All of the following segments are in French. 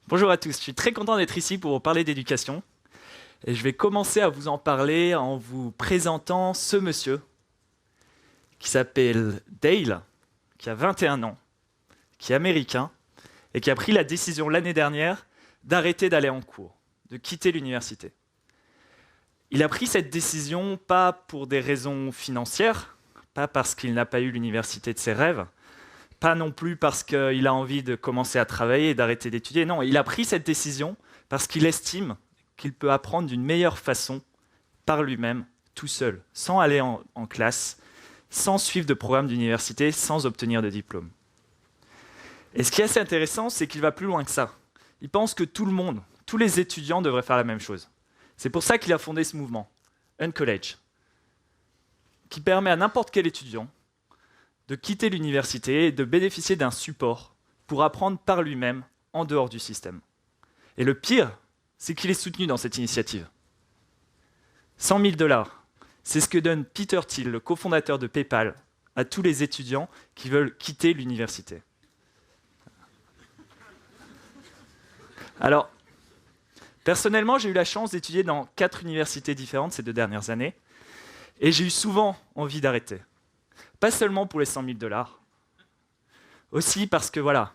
Bonjour à tous, je suis très content d'être ici pour vous parler d'éducation. Et je vais commencer à vous en parler en vous présentant ce monsieur qui s'appelle Dale, qui a 21 ans, qui est américain et qui a pris la décision l'année dernière d'arrêter d'aller en cours, de quitter l'université. Il a pris cette décision pas pour des raisons financières, pas parce qu'il n'a pas eu l'université de ses rêves, pas non plus parce qu'il a envie de commencer à travailler et d'arrêter d'étudier. Non, il a pris cette décision parce qu'il estime qu'il peut apprendre d'une meilleure façon par lui-même, tout seul, sans aller en classe, sans suivre de programme d'université, sans obtenir de diplôme. Et ce qui est assez intéressant, c'est qu'il va plus loin que ça. Il pense que tout le monde, tous les étudiants devraient faire la même chose. C'est pour ça qu'il a fondé ce mouvement, Uncollege, qui permet à n'importe quel étudiant de quitter l'université et de bénéficier d'un support pour apprendre par lui-même en dehors du système. Et le pire, c'est qu'il est soutenu dans cette initiative. 100 000 $, c'est ce que donne Peter Thiel, le cofondateur de PayPal, à tous les étudiants qui veulent quitter l'université. Alors, personnellement, j'ai eu la chance d'étudier dans 4 universités différentes ces 2 dernières années, et j'ai eu souvent envie d'arrêter. Pas seulement pour les 100 000 $, aussi parce que voilà,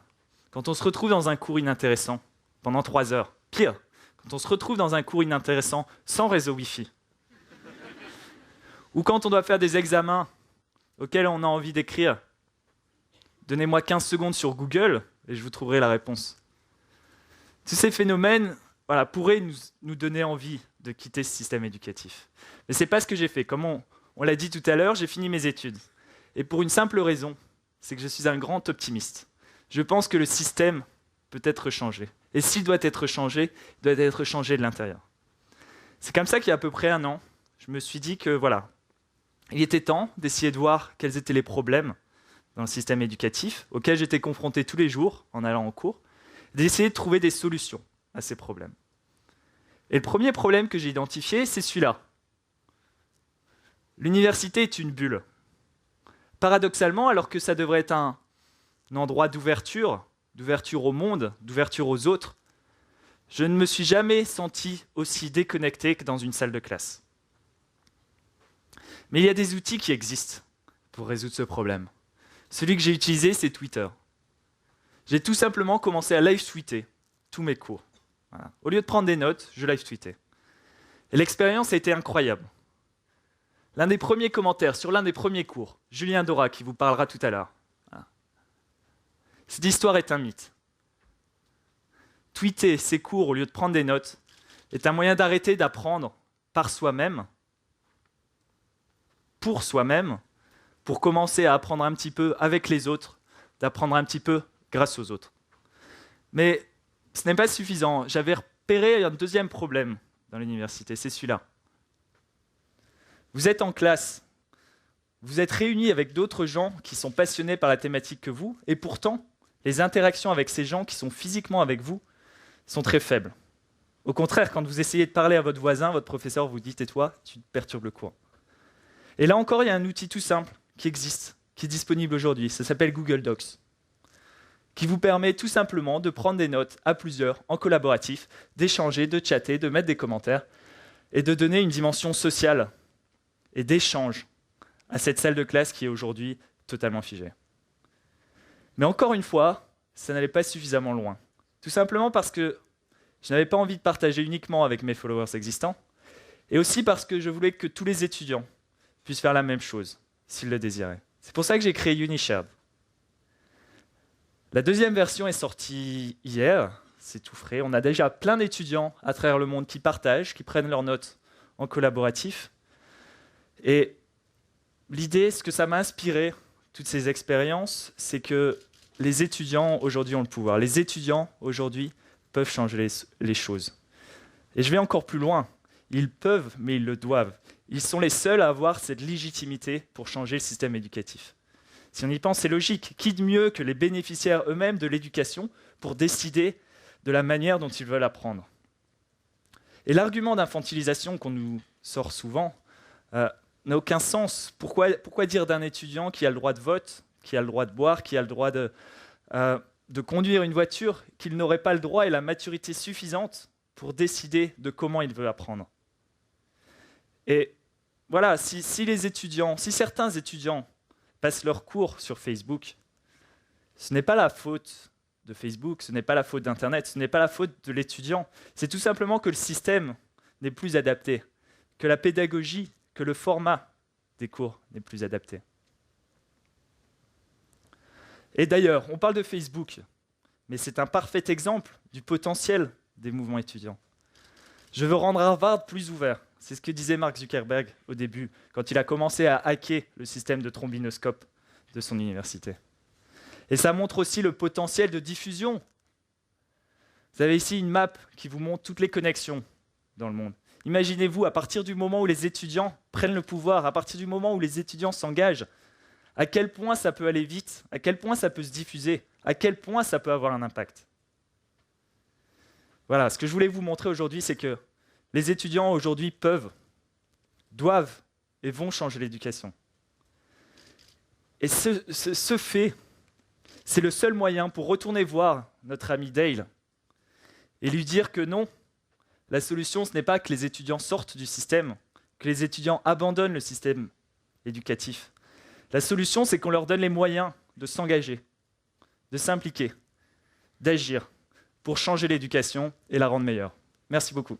quand on se retrouve dans un cours inintéressant pendant 3 heures, pire, quand on se retrouve dans un cours inintéressant sans réseau Wi-Fi, ou quand on doit faire des examens auxquels on a envie d'écrire « Donnez-moi 15 secondes sur Google et je vous trouverai la réponse ». Tous ces phénomènes pourraient nous donner envie de quitter ce système éducatif. Mais ce n'est pas ce que j'ai fait. Comme on l'a dit tout à l'heure, j'ai fini mes études. Et pour une simple raison, c'est que je suis un grand optimiste. Je pense que le système peut être changé. Et s'il doit être changé, il doit être changé de l'intérieur. C'est comme ça qu'il y a à peu près 1 an, je me suis dit que voilà, il était temps d'essayer de voir quels étaient les problèmes dans le système éducatif auxquels j'étais confronté tous les jours en allant en cours, d'essayer de trouver des solutions à ces problèmes. Et le premier problème que j'ai identifié, c'est celui-là. L'université est une bulle. Paradoxalement, alors que ça devrait être un endroit d'ouverture au monde, d'ouverture aux autres, je ne me suis jamais senti aussi déconnecté que dans une salle de classe. Mais il y a des outils qui existent pour résoudre ce problème. Celui que j'ai utilisé, c'est Twitter. J'ai tout simplement commencé à live-tweeter tous mes cours. Voilà. Au lieu de prendre des notes, je live-tweetais. Et l'expérience a été incroyable. L'un des premiers commentaires sur l'un des premiers cours, Julien Dora, qui vous parlera tout à l'heure. Voilà. Cette histoire est un mythe. Tweeter ses cours au lieu de prendre des notes est un moyen d'arrêter d'apprendre par soi-même, pour soi-même, pour commencer à apprendre un petit peu avec les autres, d'apprendre un petit peu grâce aux autres. Mais ce n'est pas suffisant. J'avais repéré un deuxième problème dans l'université, c'est celui-là. Vous êtes en classe, vous êtes réunis avec d'autres gens qui sont passionnés par la thématique que vous, et pourtant, les interactions avec ces gens qui sont physiquement avec vous sont très faibles. Au contraire, quand vous essayez de parler à votre voisin, votre professeur vous dit « tais-toi, tu perturbes le cours ». Et là encore, il y a un outil tout simple qui existe, qui est disponible aujourd'hui, ça s'appelle Google Docs, qui vous permet tout simplement de prendre des notes à plusieurs, en collaboratif, d'échanger, de chatter, de mettre des commentaires, et de donner une dimension sociale et d'échange à cette salle de classe qui est aujourd'hui totalement figée. Mais encore une fois, ça n'allait pas suffisamment loin. Tout simplement parce que je n'avais pas envie de partager uniquement avec mes followers existants, et aussi parce que je voulais que tous les étudiants puissent faire la même chose, s'ils le désiraient. C'est pour ça que j'ai créé UniShared. La deuxième version est sortie hier, c'est tout frais. On a déjà plein d'étudiants à travers le monde qui partagent, qui prennent leurs notes en collaboratif. Et l'idée, ce que ça m'a inspiré, toutes ces expériences, c'est que les étudiants aujourd'hui ont le pouvoir. Les étudiants aujourd'hui peuvent changer les choses. Et je vais encore plus loin. Ils peuvent, mais ils le doivent. Ils sont les seuls à avoir cette légitimité pour changer le système éducatif. Si on y pense, c'est logique. Qui de mieux que les bénéficiaires eux-mêmes de l'éducation pour décider de la manière dont ils veulent apprendre? Et l'argument d'infantilisation qu'on nous sort souvent n'a aucun sens. Pourquoi dire d'un étudiant qui a le droit de vote, qui a le droit de boire, qui a le droit de conduire une voiture qu'il n'aurait pas le droit et la maturité suffisante pour décider de comment il veut apprendre. Et voilà, si certains étudiants passent leurs cours sur Facebook, ce n'est pas la faute de Facebook, ce n'est pas la faute d'Internet, ce n'est pas la faute de l'étudiant. C'est tout simplement que le système n'est plus adapté, que la pédagogie, que le format des cours n'est plus adapté. Et d'ailleurs, on parle de Facebook, mais c'est un parfait exemple du potentiel des mouvements étudiants. Je veux rendre Harvard plus ouvert. C'est ce que disait Mark Zuckerberg au début, quand il a commencé à hacker le système de trombinoscope de son université. Et ça montre aussi le potentiel de diffusion. Vous avez ici une map qui vous montre toutes les connexions dans le monde. Imaginez-vous, à partir du moment où les étudiants prennent le pouvoir, à partir du moment où les étudiants s'engagent, à quel point ça peut aller vite, à quel point ça peut se diffuser, à quel point ça peut avoir un impact. Voilà, ce que je voulais vous montrer aujourd'hui, c'est que les étudiants aujourd'hui peuvent, doivent et vont changer l'éducation. Et ce fait, c'est le seul moyen pour retourner voir notre ami Dale et lui dire que non, la solution, ce n'est pas que les étudiants sortent du système, que les étudiants abandonnent le système éducatif. La solution, c'est qu'on leur donne les moyens de s'engager, de s'impliquer, d'agir pour changer l'éducation et la rendre meilleure. Merci beaucoup.